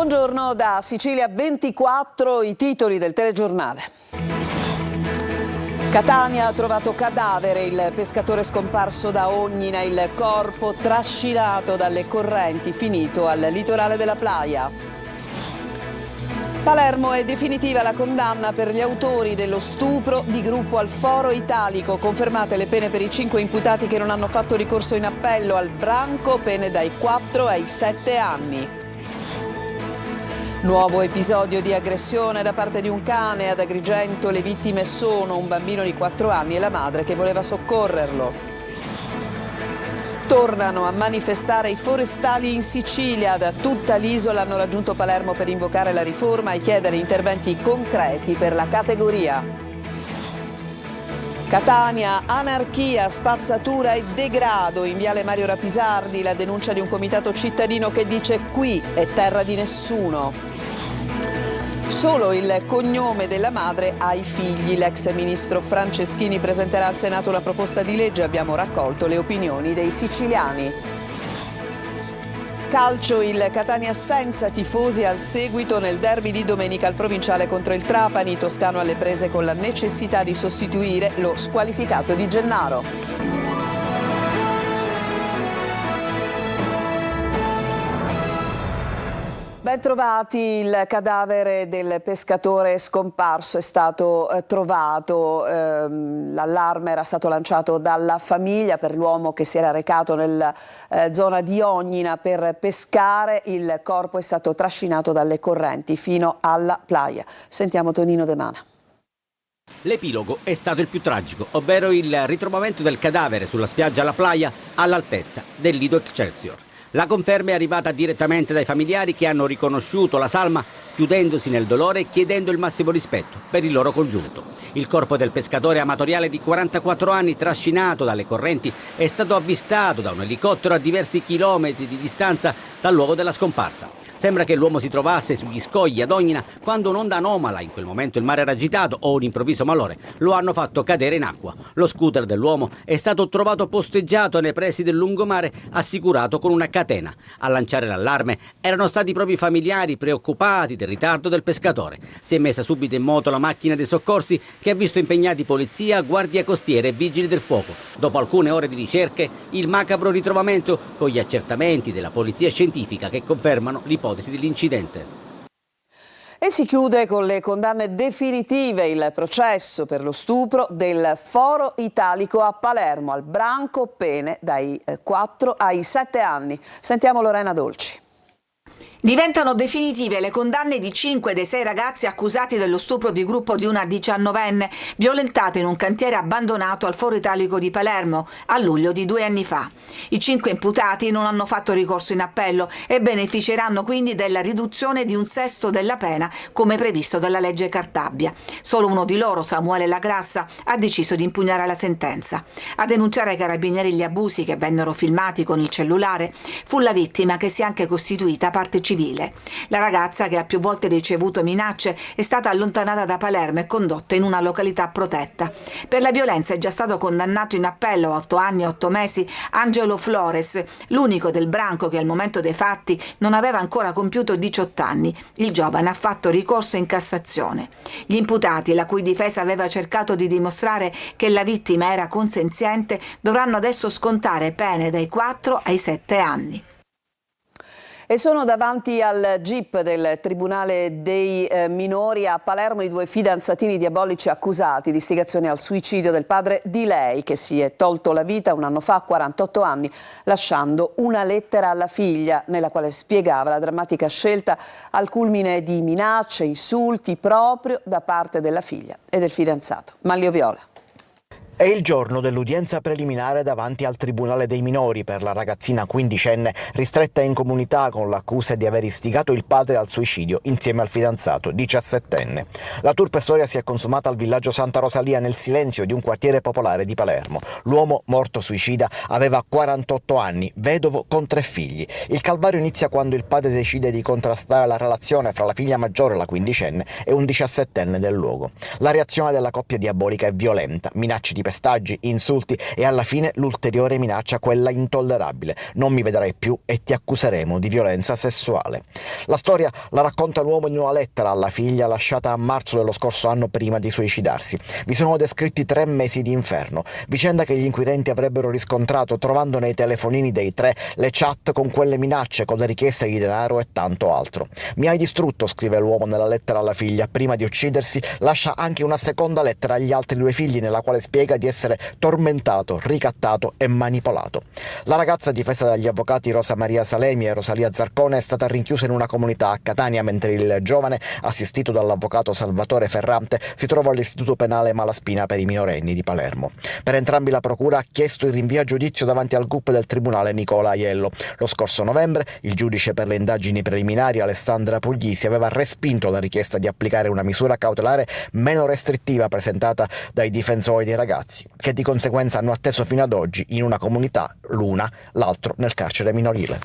Buongiorno da Sicilia 24, i titoli del telegiornale. Catania ha trovato cadavere, il pescatore scomparso da Ognina, il corpo trascinato dalle correnti, finito al litorale della Playa. Palermo è definitiva la condanna per gli autori dello stupro di gruppo al Foro Italico. Confermate le pene per i 5 imputati che non hanno fatto ricorso in appello. Al branco pene dai 4 ai 7 anni. Nuovo episodio di aggressione da parte di un cane ad Agrigento. Le vittime sono un bambino di 4 anni e la madre che voleva soccorrerlo. Tornano a manifestare i forestali in Sicilia. Da tutta l'isola hanno raggiunto Palermo per invocare la riforma e chiedere interventi concreti per la categoria. Catania, anarchia, spazzatura e degrado. In viale Mario Rapisardi la denuncia di un comitato cittadino che dice: qui è terra di nessuno. Solo il cognome della madre ai figli. L'ex ministro Franceschini presenterà al Senato una proposta di legge. Abbiamo raccolto le opinioni dei siciliani. Calcio, il Catania senza tifosi al seguito nel derby di domenica al provinciale contro il Trapani. Toscano alle prese con la necessità di sostituire lo squalificato Di Gennaro. Ben trovati, il cadavere del pescatore scomparso è stato trovato, l'allarme era stato lanciato dalla famiglia per l'uomo che si era recato nella zona di Ognina per pescare. Il corpo è stato trascinato dalle correnti fino alla Playa. Sentiamo Tonino De Mana. L'epilogo è stato il più tragico, ovvero il ritrovamento del cadavere sulla spiaggia alla Playa all'altezza del Lido Excelsior. La conferma è arrivata direttamente dai familiari che hanno riconosciuto la salma chiudendosi nel dolore e chiedendo il massimo rispetto per il loro congiunto. Il corpo del pescatore amatoriale di 44 anni trascinato dalle correnti è stato avvistato da un elicottero a diversi chilometri di distanza dal luogo della scomparsa. Sembra che l'uomo si trovasse sugli scogli ad Ognina quando un'onda anomala, in quel momento il mare era agitato, o un improvviso malore lo hanno fatto cadere in acqua. Lo scooter dell'uomo è stato trovato posteggiato nei pressi del lungomare, assicurato con una catena. A lanciare l'allarme erano stati proprio i familiari preoccupati del ritardo del pescatore. Si è messa subito in moto la macchina dei soccorsi che ha visto impegnati polizia, guardia costiera e vigili del fuoco. Dopo alcune ore di ricerche, il macabro ritrovamento con gli accertamenti della polizia scientifica che confermano l'ipotesi dell'incidente. E si chiude con le condanne definitive il processo per lo stupro del Foro Italico a Palermo. Al branco pene dai 4 ai 7 anni. Sentiamo Lorena Dolci. Diventano definitive le condanne di 5 dei 6 ragazzi accusati dello stupro di gruppo di una 19enne violentata in un cantiere abbandonato al Foro Italico di Palermo a luglio di 2 anni fa. I 5 imputati non hanno fatto ricorso in appello e beneficeranno quindi della riduzione di 1/6 della pena come previsto dalla legge Cartabia. Solo uno di loro, Samuele Lagrassa, ha deciso di impugnare la sentenza. A denunciare ai carabinieri gli abusi che vennero filmati con il cellulare fu la vittima, che si è anche costituita parte civile. La ragazza, che ha più volte ricevuto minacce, è stata allontanata da Palermo e condotta in una località protetta. Per la violenza è già stato condannato in appello a 8 anni e 8 mesi Angelo Flores, l'unico del branco che al momento dei fatti non aveva ancora compiuto 18 anni. Il giovane ha fatto ricorso in Cassazione. Gli imputati, la cui difesa aveva cercato di dimostrare che la vittima era consenziente, dovranno adesso scontare pene dai 4 ai 7 anni. E sono davanti al GIP del Tribunale dei minori a Palermo i 2 fidanzatini diabolici accusati di istigazione al suicidio del padre di lei, che si è tolto la vita un anno fa a 48 anni, lasciando una lettera alla figlia nella quale spiegava la drammatica scelta al culmine di minacce, insulti proprio da parte della figlia e del fidanzato. Manlio Viola. È il giorno dell'udienza preliminare davanti al Tribunale dei minori per la ragazzina quindicenne ristretta in comunità con l'accusa di aver istigato il padre al suicidio insieme al fidanzato 17enne. La turpe storia si è consumata al villaggio Santa Rosalia nel silenzio di un quartiere popolare di Palermo. L'uomo morto suicida aveva 48 anni, vedovo con 3 figli. Il calvario inizia quando il padre decide di contrastare la relazione fra la figlia maggiore, la quindicenne, e un 17enne del luogo. La reazione della coppia diabolica è violenta, minacce di pestaggi, insulti e alla fine l'ulteriore minaccia, quella intollerabile: non mi vedrai più e ti accuseremo di violenza sessuale. La storia la racconta l'uomo in una lettera alla figlia lasciata a marzo dello scorso anno prima di suicidarsi. Vi sono descritti 3 mesi di inferno, vicenda che gli inquirenti avrebbero riscontrato trovando nei telefonini dei 3 le chat con quelle minacce, con le richieste di denaro e tanto altro. Mi hai distrutto, scrive l'uomo nella lettera alla figlia. Prima di uccidersi lascia anche una seconda lettera agli altri 2 figli nella quale spiega di essere tormentato, ricattato e manipolato. La ragazza, difesa dagli avvocati Rosa Maria Salemi e Rosalia Zarcone, è stata rinchiusa in una comunità a Catania, mentre il giovane, assistito dall'avvocato Salvatore Ferrante, si trova all'Istituto Penale Malaspina per i minorenni di Palermo. Per entrambi la procura ha chiesto il rinvio a giudizio davanti al GUP del tribunale Nicola Aiello. Lo scorso novembre il giudice per le indagini preliminari Alessandra Puglisi aveva respinto la richiesta di applicare una misura cautelare meno restrittiva presentata dai difensori dei ragazzi, che di conseguenza hanno atteso fino ad oggi in una comunità, l'una, l'altro nel carcere minorile.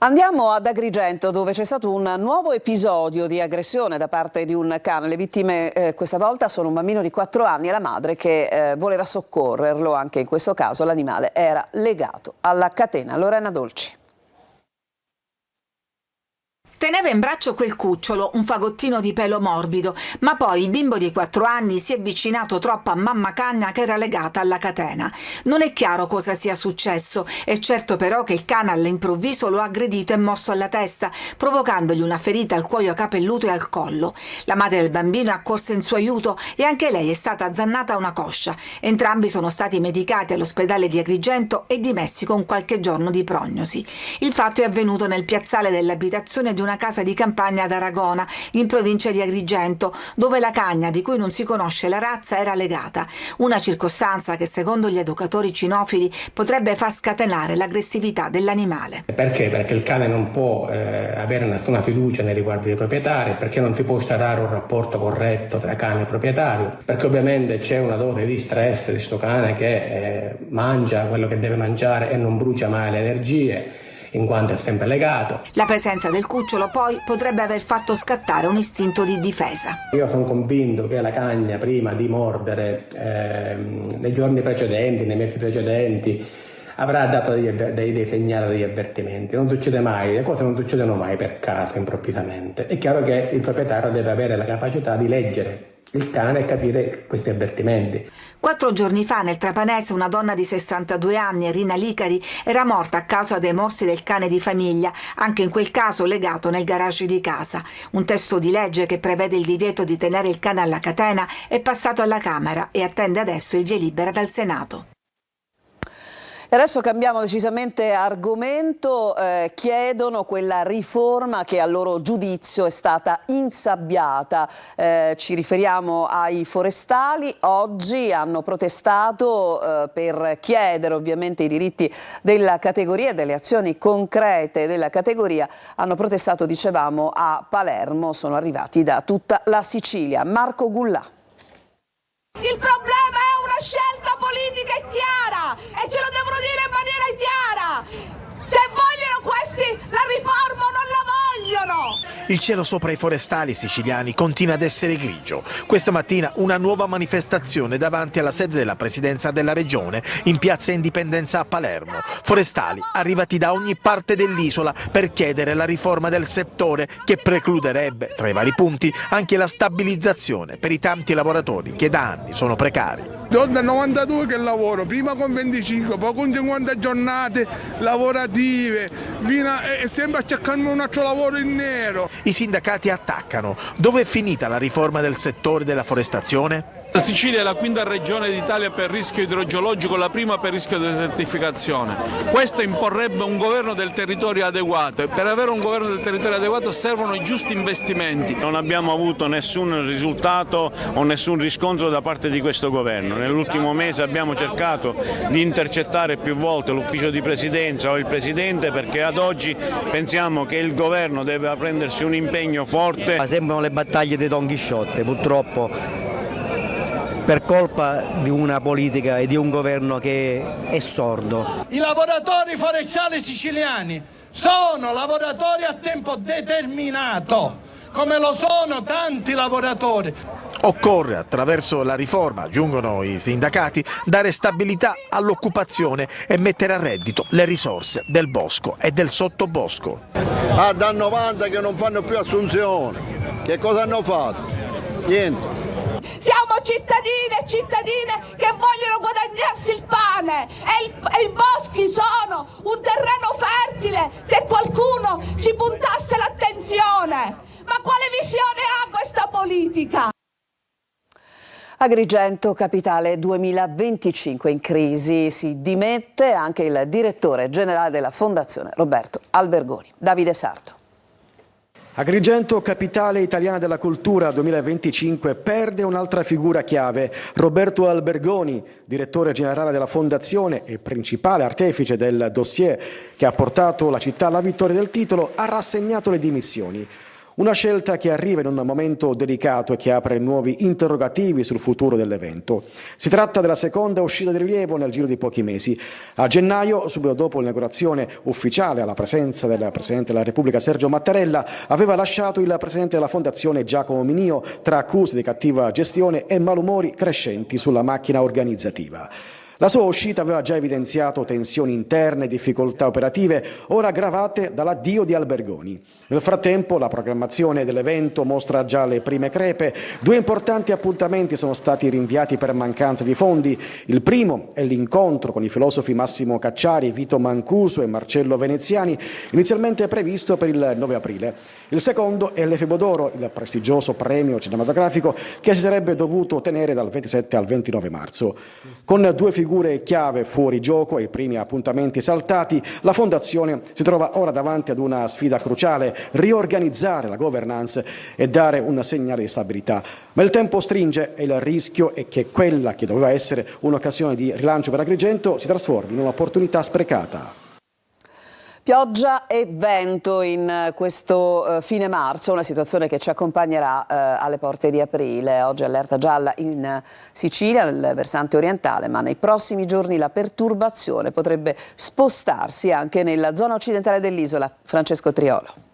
Andiamo ad Agrigento, dove c'è stato un nuovo episodio di aggressione da parte di un cane. Le vittime questa volta sono un bambino di 4 anni e la madre che voleva soccorrerlo. Anche in questo caso l'animale era legato alla catena. Lorena Dolci. Teneva in braccio quel cucciolo, un fagottino di pelo morbido, ma poi il bimbo di 4 anni si è avvicinato troppo a mamma cagna che era legata alla catena. Non è chiaro cosa sia successo, è certo però che il cane all'improvviso lo ha aggredito e morso alla testa, provocandogli una ferita al cuoio capelluto e al collo. La madre del bambino è accorsa in suo aiuto e anche lei è stata azzannata a una coscia. Entrambi sono stati medicati all'ospedale di Agrigento e dimessi con qualche giorno di prognosi. Il fatto è avvenuto nel piazzale dell'abitazione di una casa di campagna ad Aragona, in provincia di Agrigento, dove la cagna, di cui non si conosce la razza, era legata. Una circostanza che, secondo gli educatori cinofili, potrebbe far scatenare l'aggressività dell'animale. Perché? Perché il cane non può avere nessuna fiducia nei riguardi dei proprietari, perché non si può instaurare un rapporto corretto tra cane e proprietario, perché ovviamente c'è una dose di stress di questo cane che mangia quello che deve mangiare e non brucia mai le energie, in quanto è sempre legato. La presenza del cucciolo poi potrebbe aver fatto scattare un istinto di difesa. Io sono convinto che la cagna, prima di mordere nei giorni precedenti, nei mesi precedenti, avrà dato dei segnali, degli avvertimenti. Non succede mai, le cose non succedono mai per caso, improvvisamente. È chiaro che il proprietario deve avere la capacità di leggere il cane e capire questi avvertimenti. 4 giorni fa nel Trapanese una donna di 62 anni, Rina Licari, era morta a causa dei morsi del cane di famiglia, anche in quel caso legato nel garage di casa. Un testo di legge che prevede il divieto di tenere il cane alla catena è passato alla Camera e attende adesso il via libera dal Senato. E adesso cambiamo decisamente argomento, chiedono quella riforma che a loro giudizio è stata insabbiata. Ci riferiamo ai forestali. Oggi hanno protestato per chiedere ovviamente i diritti della categoria e delle azioni concrete della categoria. Hanno protestato, dicevamo, a Palermo, sono arrivati da tutta la Sicilia. Marco Gullà. Il problema è una scelta politica chiara e ce lo devono dire in maniera chiara. Se vogliono questi la riforma o non la vogliono. Il cielo sopra i forestali siciliani continua ad essere grigio. Questa mattina una nuova manifestazione davanti alla sede della presidenza della regione in piazza Indipendenza a Palermo. Forestali arrivati da ogni parte dell'isola per chiedere la riforma del settore che precluderebbe, tra i vari punti, anche la stabilizzazione per i tanti lavoratori che da anni sono precari. Dal 92 che lavoro, prima con 25, poi con 50 giornate lavorative, e sempre a cercarmi un altro lavoro in nero. I sindacati attaccano. Dove è finita la riforma del settore della forestazione? La Sicilia è la 5ª regione d'Italia per rischio idrogeologico, la prima per rischio di desertificazione. Questo imporrebbe un governo del territorio adeguato e per avere un governo del territorio adeguato servono i giusti investimenti. Non abbiamo avuto nessun risultato o nessun riscontro da parte di questo governo. Nell'ultimo mese abbiamo cercato di intercettare più volte l'ufficio di presidenza o il presidente, perché ad oggi pensiamo che il governo deve prendersi un impegno forte. Sembrano le battaglie di Don Chisciotte, purtroppo, per colpa di una politica e di un governo che è sordo. I lavoratori forestali siciliani sono lavoratori a tempo determinato, come lo sono tanti lavoratori. Occorre, attraverso la riforma, aggiungono i sindacati, dare stabilità all'occupazione e mettere a reddito le risorse del bosco e del sottobosco. Dal 90 che non fanno più assunzioni, che cosa hanno fatto? Niente. Siamo cittadini e cittadine che vogliono guadagnarsi il pane e i boschi sono un terreno fertile se qualcuno ci puntasse l'attenzione. Ma quale visione ha questa politica? Agrigento, capitale 2025 in crisi, si dimette anche il direttore generale della Fondazione Roberto Albergoni. Davide Sardo. Agrigento, capitale italiana della cultura 2025, perde un'altra figura chiave. Roberto Albergoni, direttore generale della Fondazione e principale artefice del dossier che ha portato la città alla vittoria del titolo, ha rassegnato le dimissioni. Una scelta che arriva in un momento delicato e che apre nuovi interrogativi sul futuro dell'evento. Si tratta della seconda uscita di rilievo nel giro di pochi mesi. A gennaio, subito dopo l'inaugurazione ufficiale alla presenza del Presidente della Repubblica Sergio Mattarella, aveva lasciato il Presidente della Fondazione Giacomo Minio tra accuse di cattiva gestione e malumori crescenti sulla macchina organizzativa. La sua uscita aveva già evidenziato tensioni interne e difficoltà operative, ora aggravate dall'addio di Albergoni. Nel frattempo, la programmazione dell'evento mostra già le prime crepe. 2 importanti appuntamenti sono stati rinviati per mancanza di fondi. Il primo è l'incontro con i filosofi Massimo Cacciari, Vito Mancuso e Marcello Veneziani, inizialmente previsto per il 9 aprile. Il secondo è l'Efebo d'Oro, il prestigioso premio cinematografico che si sarebbe dovuto tenere dal 27 al 29 marzo. Con 2 figure chiave fuori gioco e i primi appuntamenti saltati, la Fondazione si trova ora davanti ad una sfida cruciale: riorganizzare la governance e dare un segnale di stabilità. Ma il tempo stringe e il rischio è che quella che doveva essere un'occasione di rilancio per Agrigento si trasformi in un'opportunità sprecata. Pioggia e vento in questo fine marzo, una situazione che ci accompagnerà alle porte di aprile. Oggi allerta gialla in Sicilia, nel versante orientale, ma nei prossimi giorni la perturbazione potrebbe spostarsi anche nella zona occidentale dell'isola. Francesco Triolo.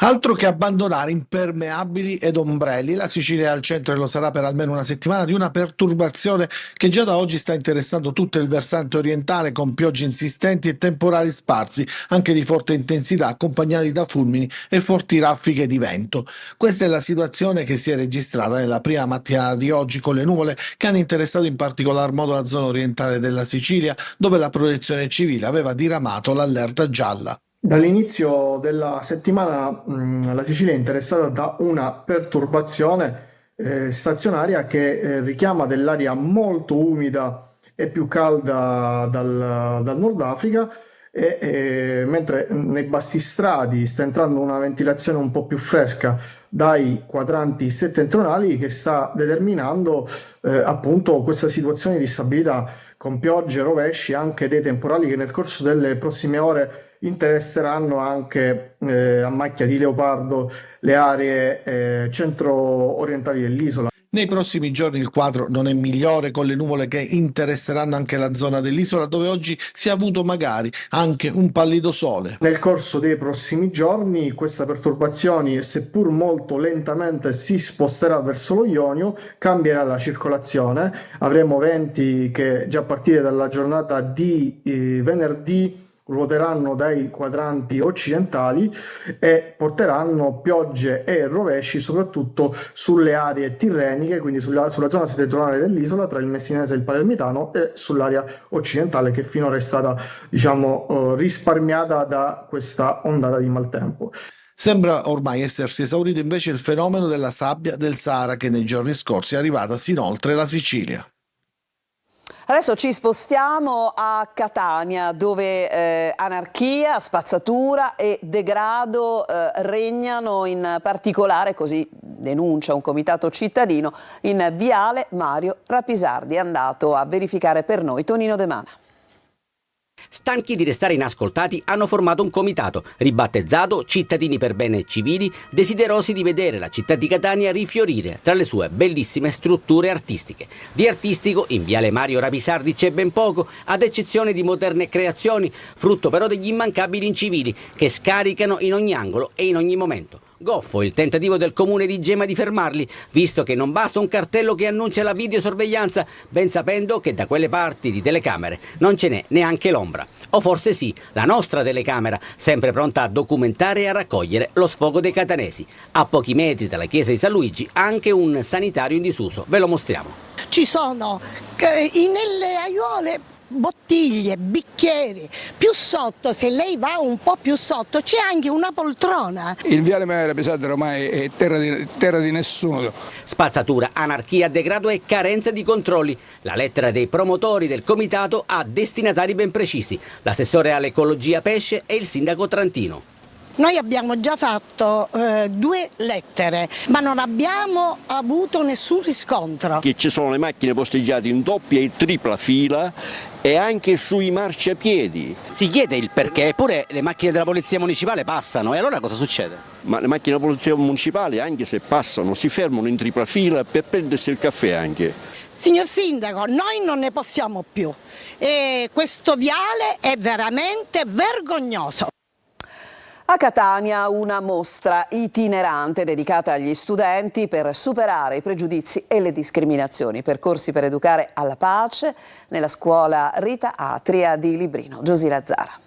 Altro che abbandonare impermeabili ed ombrelli, la Sicilia è al centro e lo sarà per almeno una settimana di una perturbazione che già da oggi sta interessando tutto il versante orientale, con piogge insistenti e temporali sparsi, anche di forte intensità, accompagnati da fulmini e forti raffiche di vento. Questa è la situazione che si è registrata nella prima mattinata di oggi, con le nuvole che hanno interessato in particolar modo la zona orientale della Sicilia, dove la Protezione Civile aveva diramato l'allerta gialla. Dall'inizio della settimana la Sicilia è interessata da una perturbazione stazionaria che richiama dell'aria molto umida e più calda dal Nord Africa, mentre nei bassi strati sta entrando una ventilazione un po' più fresca dai quadranti settentrionali, che sta determinando appunto questa situazione di stabilità, con piogge, rovesci, anche dei temporali che nel corso delle prossime ore interesseranno anche a macchia di leopardo le aree centro-orientali dell'isola. Nei prossimi giorni il quadro non è migliore, con le nuvole che interesseranno anche la zona dell'isola, dove oggi si è avuto magari anche un pallido sole. Nel corso dei prossimi giorni questa perturbazione, seppur molto lentamente, si sposterà verso lo Ionio, cambierà la circolazione, avremo venti che già a partire dalla giornata di venerdì ruoteranno dai quadranti occidentali e porteranno piogge e rovesci soprattutto sulle aree tirreniche, quindi sulla zona settentrionale dell'isola, tra il Messinese e il Palermitano, e sull'area occidentale, che finora è stata risparmiata da questa ondata di maltempo. Sembra ormai essersi esaurito invece il fenomeno della sabbia del Sahara, che nei giorni scorsi è arrivata sin oltre la Sicilia. Adesso ci spostiamo a Catania, dove anarchia, spazzatura e degrado regnano, in particolare, così denuncia un comitato cittadino, in Viale Mario Rapisardi. È andato a verificare per noi Tonino De Mana. Stanchi di restare inascoltati, hanno formato un comitato, ribattezzato Cittadini per Bene Civili, desiderosi di vedere la città di Catania rifiorire tra le sue bellissime strutture artistiche. Di artistico in Viale Mario Rapisardi c'è ben poco, ad eccezione di moderne creazioni, frutto però degli immancabili incivili che scaricano in ogni angolo e in ogni momento. Goffo il tentativo del comune di Gema di fermarli, visto che non basta un cartello che annuncia la videosorveglianza, ben sapendo che da quelle parti di telecamere non ce n'è neanche l'ombra. O forse sì, la nostra telecamera, sempre pronta a documentare e a raccogliere lo sfogo dei catanesi. A pochi metri dalla chiesa di San Luigi anche un sanitario in disuso, ve lo mostriamo. Ci sono nelle aiuole bottiglie, bicchieri, più sotto, se lei va un po' più sotto, c'è anche una poltrona. Il viale Maria Pesante ormai è terra di nessuno. Spazzatura, anarchia, degrado e carenza di controlli. La lettera dei promotori del comitato ha destinatari ben precisi, l'assessore all'ecologia Pesce e il sindaco Trantino. Noi abbiamo già fatto 2 lettere, ma non abbiamo avuto nessun riscontro. Che ci sono le macchine posteggiate in doppia e tripla fila e anche sui marciapiedi. Si chiede il perché, eppure le macchine della polizia municipale passano, e allora cosa succede? Ma le macchine della polizia municipale, anche se passano, si fermano in tripla fila per prendersi il caffè anche. Signor Sindaco, noi non ne possiamo più e questo viale è veramente vergognoso. A Catania una mostra itinerante dedicata agli studenti per superare i pregiudizi e le discriminazioni. Percorsi per educare alla pace nella scuola Rita Atria di Librino. Giusy Lazzara.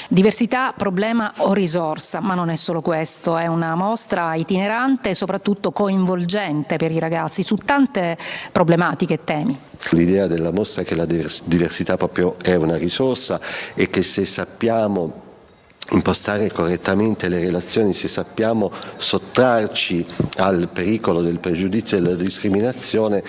Diversità, problema o risorsa, ma non è solo questo, è una mostra itinerante e soprattutto coinvolgente per i ragazzi su tante problematiche e temi. L'idea della mostra è che la diversità proprio è una risorsa e che se sappiamo impostare correttamente le relazioni, se sappiamo sottrarci al pericolo del pregiudizio e della discriminazione,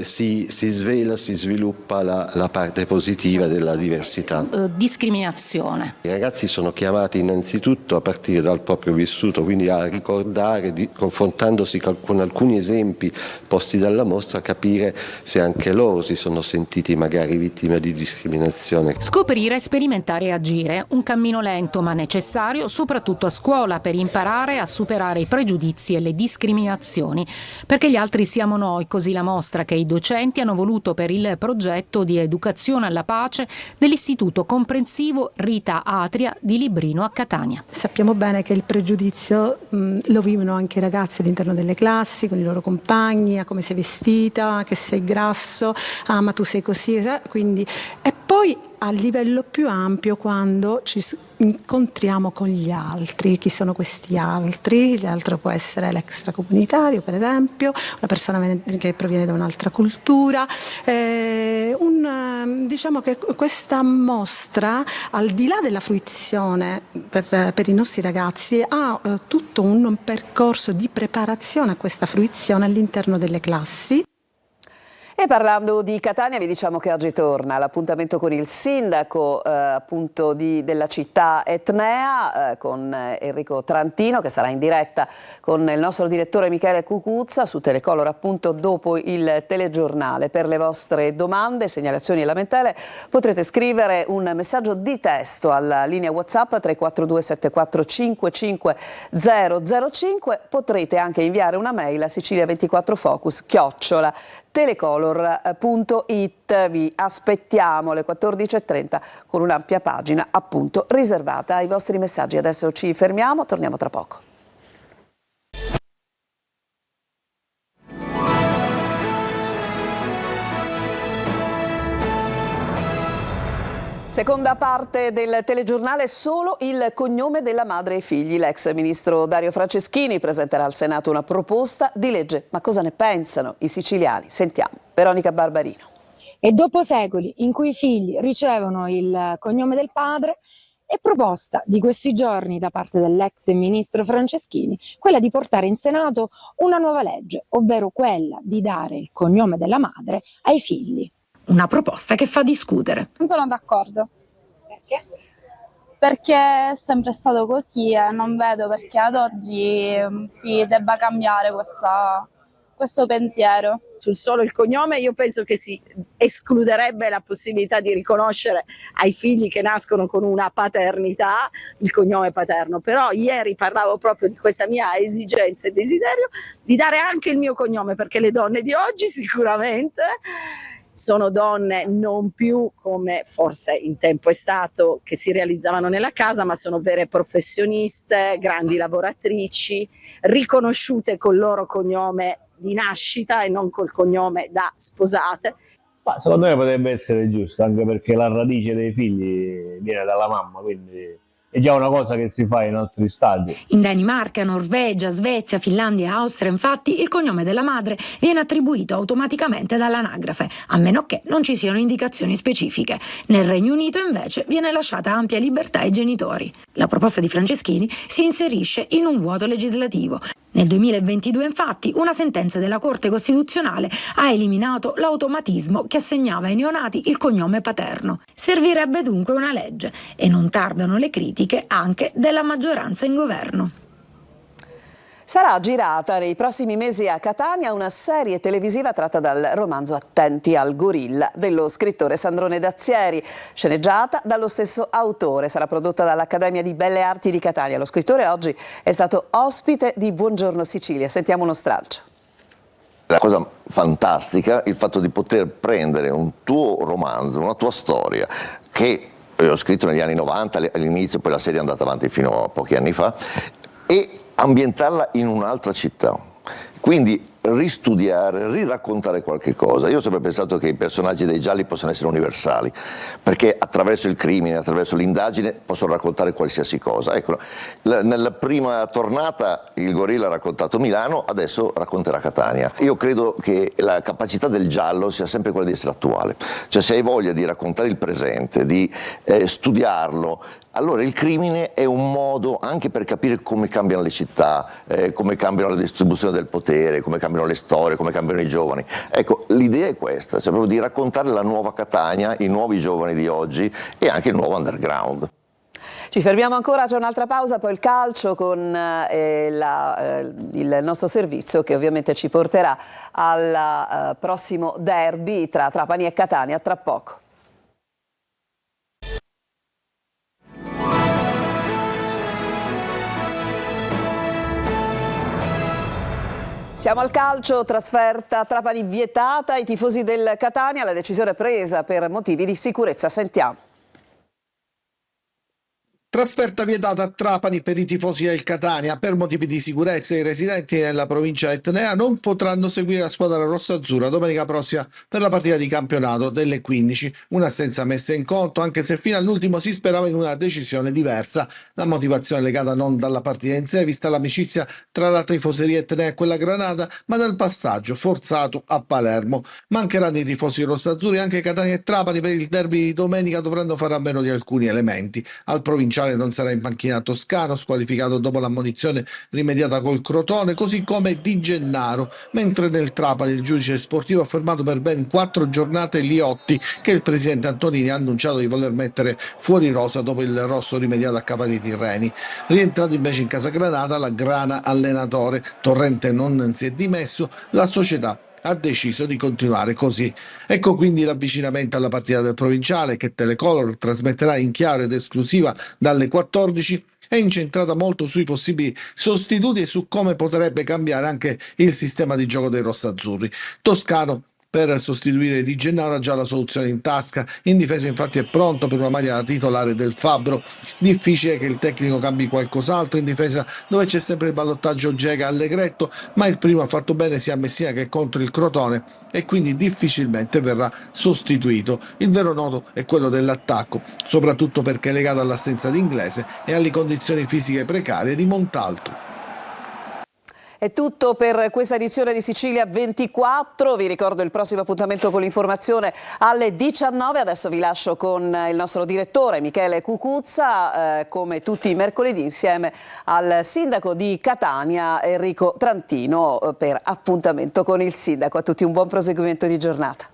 si svela, si sviluppa la parte positiva della diversità. Discriminazione. I ragazzi sono chiamati innanzitutto a partire dal proprio vissuto, quindi a ricordare, confrontandosi con alcuni esempi posti dalla mostra, a capire se anche loro si sono sentiti magari vittime di discriminazione. Scoprire, sperimentare e agire, un cammino lento ma necessario, soprattutto a scuola, per imparare a superare i pregiudizi e le discriminazioni. Perché gli altri siamo noi, così la mostra che i docenti hanno voluto per il progetto di educazione alla pace dell'Istituto Comprensivo Rita Atria di Librino a Catania. Sappiamo bene che il pregiudizio lo vivono anche i ragazzi all'interno delle classi, con i loro compagni, a come sei vestita, che sei grasso, ma tu sei così, quindi. E poi a livello più ampio, quando ci incontriamo con gli altri, chi sono questi altri? L'altro può essere l'extracomunitario, per esempio, una persona che proviene da un'altra cultura. Diciamo che questa mostra, al di là della fruizione per i nostri ragazzi, ha tutto un percorso di preparazione a questa fruizione all'interno delle classi. E parlando di Catania vi diciamo che oggi torna l'appuntamento con il sindaco appunto della città etnea con Enrico Trantino, che sarà in diretta con il nostro direttore Michele Cucuzza su Telecolor appunto dopo il telegiornale. Per le vostre domande, segnalazioni e lamentele potrete scrivere un messaggio di testo alla linea WhatsApp 342 74 55 005. Potrete anche inviare una mail a sicilia24focus@telecolor.it. Vi aspettiamo alle 14:30 con un'ampia pagina appunto riservata ai vostri messaggi. Adesso ci fermiamo, torniamo tra poco. Seconda parte del telegiornale, solo il cognome della madre e figli. L'ex ministro Dario Franceschini presenterà al Senato una proposta di legge. Ma cosa ne pensano i siciliani? Sentiamo. Veronica Barbarino. E dopo secoli in cui i figli ricevono il cognome del padre, è proposta di questi giorni da parte dell'ex ministro Franceschini quella di portare in Senato una nuova legge, ovvero quella di dare il cognome della madre ai figli. Una proposta che fa discutere. Non sono d'accordo. Perché? Perché è sempre stato così e non vedo perché ad oggi si debba cambiare questo pensiero. Sul solo il cognome io penso che si escluderebbe la possibilità di riconoscere ai figli che nascono con una paternità il cognome paterno, però ieri parlavo proprio di questa mia esigenza e desiderio di dare anche il mio cognome, perché le donne di oggi sicuramente sono donne non più come forse in tempo è stato, che si realizzavano nella casa, ma sono vere professioniste, grandi lavoratrici, riconosciute col loro cognome di nascita e non col cognome da sposate. Ma secondo me potrebbe essere giusto, anche perché la radice dei figli viene dalla mamma, quindi è già una cosa che si fa in altri stati. In Danimarca, Norvegia, Svezia, Finlandia e Austria, infatti, il cognome della madre viene attribuito automaticamente dall'anagrafe, a meno che non ci siano indicazioni specifiche. Nel Regno Unito, invece, viene lasciata ampia libertà ai genitori. La proposta di Franceschini si inserisce in un vuoto legislativo. Nel 2022, infatti, una sentenza della Corte Costituzionale ha eliminato l'automatismo che assegnava ai neonati il cognome paterno. Servirebbe dunque una legge e non tardano le critiche anche della maggioranza in governo. Sarà girata nei prossimi mesi a Catania una serie televisiva tratta dal romanzo Attenti al gorilla dello scrittore Sandrone Dazzieri, sceneggiata dallo stesso autore. Sarà prodotta dall'Accademia di Belle Arti di Catania. Lo scrittore oggi è stato ospite di Buongiorno Sicilia. Sentiamo uno stralcio. La cosa fantastica è il fatto di poter prendere un tuo romanzo, una tua storia, che ho scritto negli anni 90 all'inizio, poi la serie è andata avanti fino a pochi anni fa, e ambientarla in un'altra città, quindi ristudiare, riraccontare qualche cosa. Io ho sempre pensato che i personaggi dei gialli possano essere universali, perché attraverso il crimine, attraverso l'indagine possono raccontare qualsiasi cosa. Ecco, nella prima tornata il gorilla ha raccontato Milano, adesso racconterà Catania. Io credo che la capacità del giallo sia sempre quella di essere attuale, cioè se hai voglia di raccontare il presente, di studiarlo, allora il crimine è un modo anche per capire come cambiano le città, come cambiano la distribuzione del potere, come cambiano le storie, come cambiano i giovani. Ecco, l'idea è questa, cioè proprio di raccontare la nuova Catania, i nuovi giovani di oggi e anche il nuovo underground. Ci fermiamo ancora, c'è un'altra pausa, poi il calcio con il nostro servizio che ovviamente ci porterà al prossimo derby tra Trapani e Catania tra poco. Siamo al calcio, trasferta Trapani vietata ai tifosi del Catania, la decisione presa per motivi di sicurezza. Sentiamo. Trasferta vietata a Trapani per i tifosi del Catania. Per motivi di sicurezza i residenti nella provincia etnea non potranno seguire la squadra rossa-azzurra domenica prossima per la partita di campionato delle 15. Un'assenza messa in conto, anche se fino all'ultimo si sperava in una decisione diversa. La motivazione legata non dalla partita in sé, vista l'amicizia tra la tifoseria etnea e quella granata, ma dal passaggio forzato a Palermo. Mancheranno i tifosi rossa-azzurri, anche Catania e Trapani per il derby di domenica dovranno fare a meno di alcuni elementi. Al provinciale non sarà in panchina Toscano, squalificato dopo l'ammonizione rimediata col Crotone, così come Di Gennaro, mentre nel Trapani il giudice sportivo ha fermato per ben 4 giornate Liotti, che il presidente Antonini ha annunciato di voler mettere fuori rosa dopo il rosso rimediato a Capa dei Tirreni. Rientrato invece in casa Granata, la Grana allenatore, Torrente non si è dimesso, la società ha deciso di continuare così. Ecco quindi l'avvicinamento alla partita del provinciale che Telecolor trasmetterà in chiaro ed esclusiva dalle 14. È incentrata molto sui possibili sostituti e su come potrebbe cambiare anche il sistema di gioco dei rossazzurri. Toscano per sostituire Di Gennaro ha già la soluzione in tasca, in difesa infatti è pronto per una maglia da titolare del Fabbro. Difficile che il tecnico cambi qualcos'altro in difesa, dove c'è sempre il ballottaggio Gega-Allegretto, ma il primo ha fatto bene sia a Messina che contro il Crotone e quindi difficilmente verrà sostituito. Il vero nodo è quello dell'attacco, soprattutto perché è legato all'assenza di Inglese e alle condizioni fisiche precarie di Montalto. È tutto per questa edizione di Sicilia 24, vi ricordo il prossimo appuntamento con l'informazione alle 19, adesso vi lascio con il nostro direttore Michele Cucuzza, come tutti i mercoledì insieme al sindaco di Catania Enrico Trantino per appuntamento con il sindaco. A tutti un buon proseguimento di giornata.